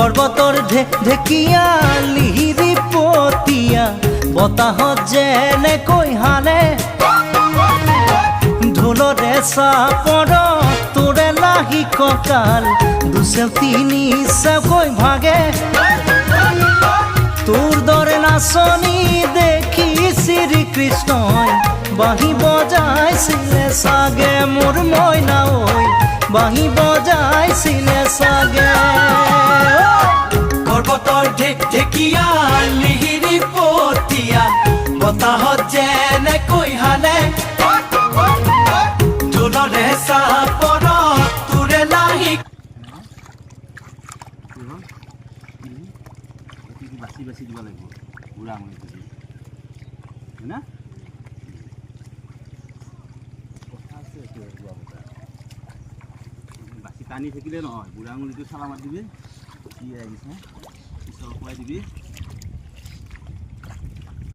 পৰ্বতৰ ঢেকীয়া লিহিৰি পতীয়া বতাহত যেনেকৈ হালে ঢোলৰে চাপৰত তোৰে লাহি কঁকাল দুচেও তিনি চেওকৈ ভাগে তোৰ দৰে নাচনি দেখি শ্ৰীকৃষ্ণই বাঁহী বজাইছিলে চাগে মোৰ মইনা ঐ বাঁহী বজাইছিলে চাগে পৰ্বতৰ ঢেকীয়া লিহিৰি পতীয়া বতাহত যেনেকৈ হালে ঢোলৰে চাপৰত তোৰে লাহি বাছি বাছি দিব লাগিব বুঢ়া আঙুলিটো হয় না কথা আছে বাছি টানি থাকিলে নহয় বুঢ়া আঙুলিটো চালা মাৰি দিবি কি আহিছে পিছত খুৱাই দিবি